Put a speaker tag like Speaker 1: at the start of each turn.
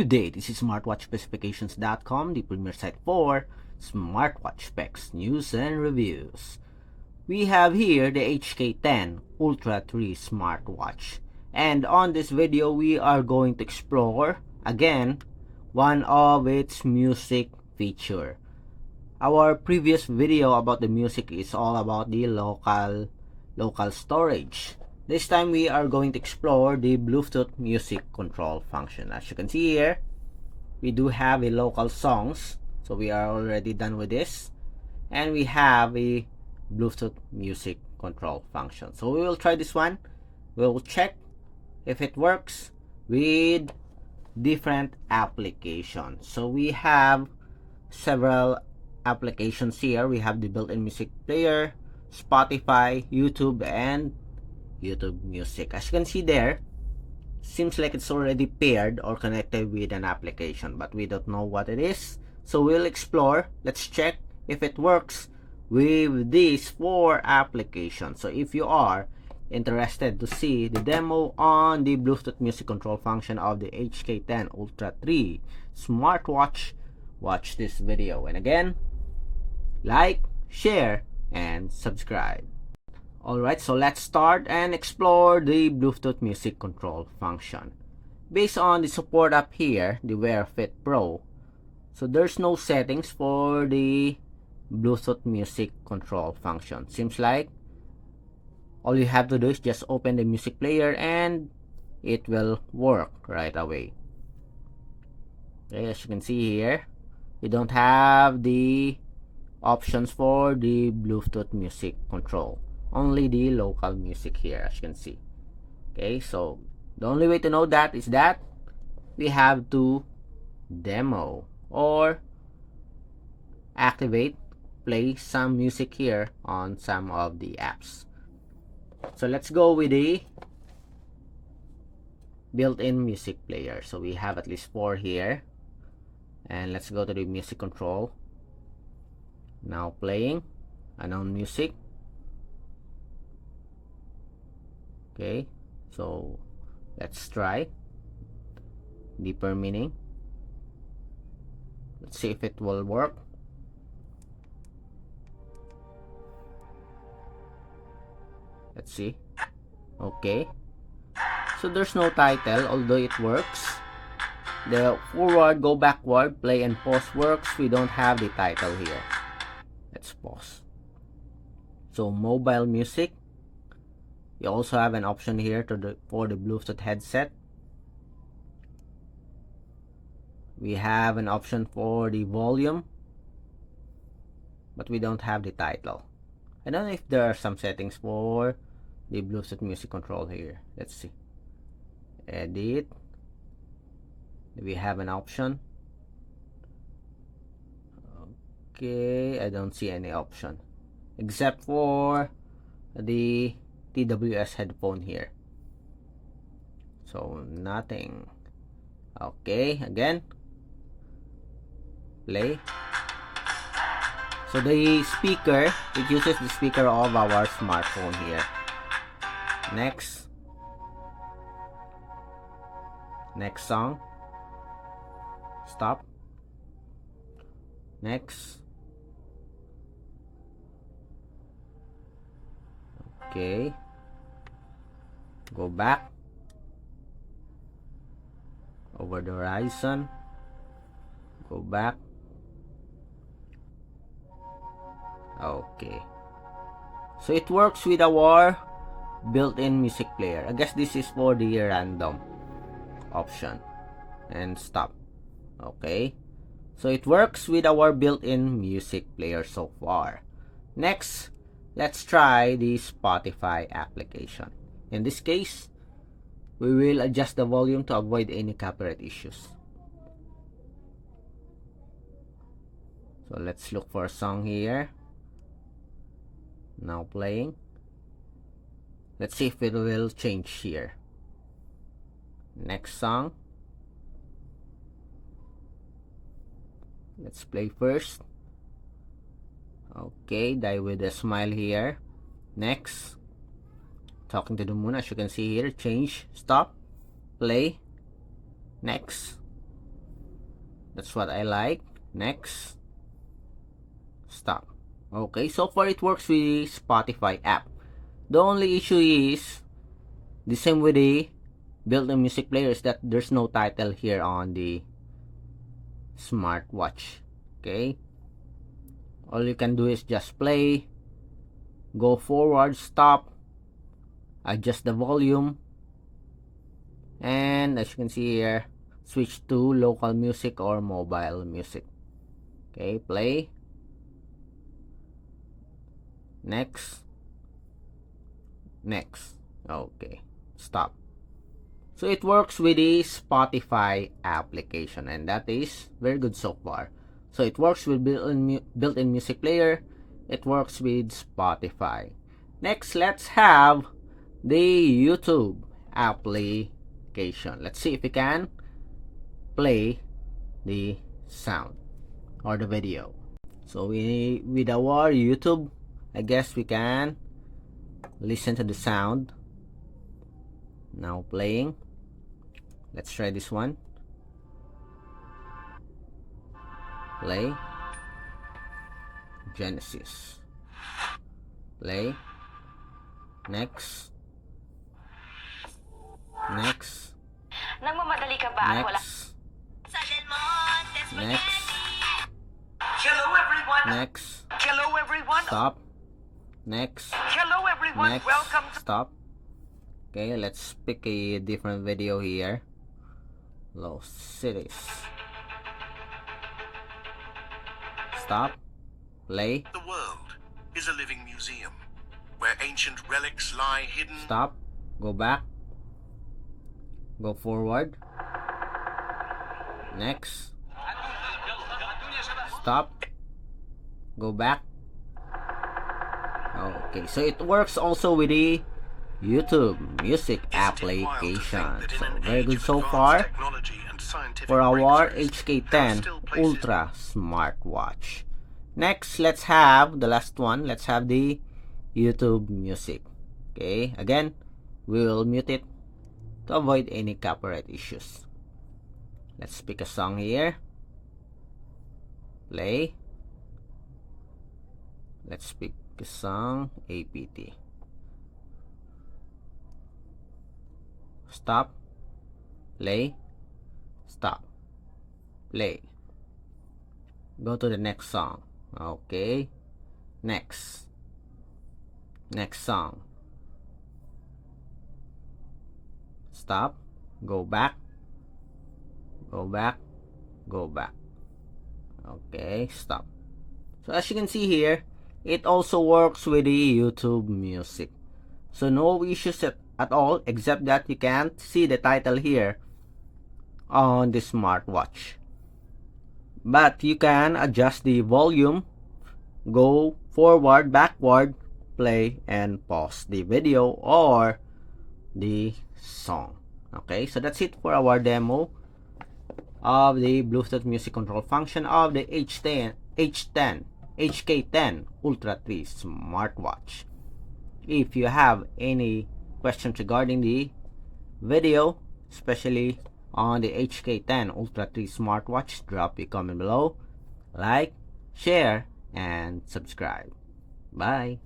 Speaker 1: Good day, this is smartwatchspecifications.com, the premier site for smartwatch specs, news, and reviews. We have here the Hk10 Ultra 3 smartwatch. And on this video, we are going to explore, again, one of its music feature. Our previous video about the music is all about the local storage. This time we are going to explore the Bluetooth music control function. As you can see here, we do have a local songs, so we are already done with this, and we have a Bluetooth music control function. So we will try this one. We'll check if it works with different applications. So we have several applications here. We have the built-in music player, Spotify, YouTube, and YouTube Music. As you can see there, seems like it's already paired or connected with an application, but we don't know what it is. So we'll explore. Let's check if it works with these 4 applications. So if you are interested to see the demo on the Bluetooth music control function of the Hk10 Ultra 3 smartwatch, watch this video. And again, like, share, and subscribe. Alright, so let's start and explore the Bluetooth music control function. Based on the support app here, the Wear Fit Pro, so there's no settings for the Bluetooth music control function. Seems like all you have to do is just open the music player and it will work right away. Okay, as you can see here, you don't have the options for the Bluetooth music control. Only the local music here, as you can see. Okay, so the only way to know that is that we have to demo or activate, play some music here on some of the apps. So let's go with the built-in music player. So we have at least 4 here, and let's go to the music control. Now playing unknown music. Okay, so let's try deeper meaning. Let's see if it will work. Let's see. Okay, so there's no title, although it works. The forward, go backward, play and pause works. We don't have the title here. Let's pause. So mobile music. You also have an option here for the Bluetooth headset. We have an option for the volume, but we don't have the title. I don't know if there are some settings for the Bluetooth music control here. Let's see. Edit. We have an option. Okay, I don't see any option except for the TWS headphone here. So nothing. Okay, again, play. So the speaker, it uses the speaker of our smartphone here. Next song. Stop. Next. Okay, go back. Over the horizon. Go back. Okay, so it works with our built-in music player. I guess this is for the random option. And stop. Okay, so it works with our built-in music player so far. Next, let's try the Spotify application. In this case, we will adjust the volume to avoid any copyright issues. So let's look for a song here. Now playing. Let's see if it will change here. Next song. Let's play first. Okay, die with a smile here. Next, talking to the moon, as you can see here. Change, stop, play. Next, That's what I like. Next. Stop. Okay, so far it works with Spotify app. The only issue is the same with the built-in music player is that there's no title here on the smartwatch. Okay, all you can do is just play, go forward, stop, adjust the volume, and as you can see here, switch to local music or mobile music. Okay, play. Next. Okay, stop. So it works with the Spotify application, and that is very good so far. So it works with built-in music player. It works with Spotify. Next, let's have the YouTube application. Let's see if we can play the sound or the video. So with our YouTube, I guess we can listen to the sound. Now playing. Let's try this one. Play. Genesis. Play. Next.
Speaker 2: Nagmamadali ka ba?
Speaker 1: Next.
Speaker 2: Hello everyone.
Speaker 1: Next.
Speaker 2: Hello everyone.
Speaker 1: Stop. Next.
Speaker 2: Hello everyone.
Speaker 1: Next.
Speaker 2: Welcome to
Speaker 1: Stop. Okay, let's pick a different video here. Lost Cities. Stop. Play.
Speaker 3: The world is a living museum where ancient relics lie hidden.
Speaker 1: Stop. Go back. Go forward. Next. Stop. Go back. Okay, so it works also with the YouTube music application. So very good so far for our Hk10 Ultra smartwatch. Next, let's have the last one. Let's have the YouTube music. Okay, again, we will mute it to avoid any copyright issues. Let's pick a song here. Play. Let's pick a song, APT. Stop. Play. Stop. Play. Go to the next song. Okay. Next song. Stop. Go back. Go back. Okay, stop. So as you can see here, it also works with the YouTube music. So no issues at all, except that you can't see the title here on the smartwatch. But you can adjust the volume, go forward, backward, play, and pause the video or the song. Okay, so that's it for our demo of the Bluetooth music control function of the Hk10 Ultra 3 smartwatch. If you have any questions regarding the video, especially on the Hk10 Ultra 3 smartwatch, drop a comment below, like, share, and subscribe. Bye.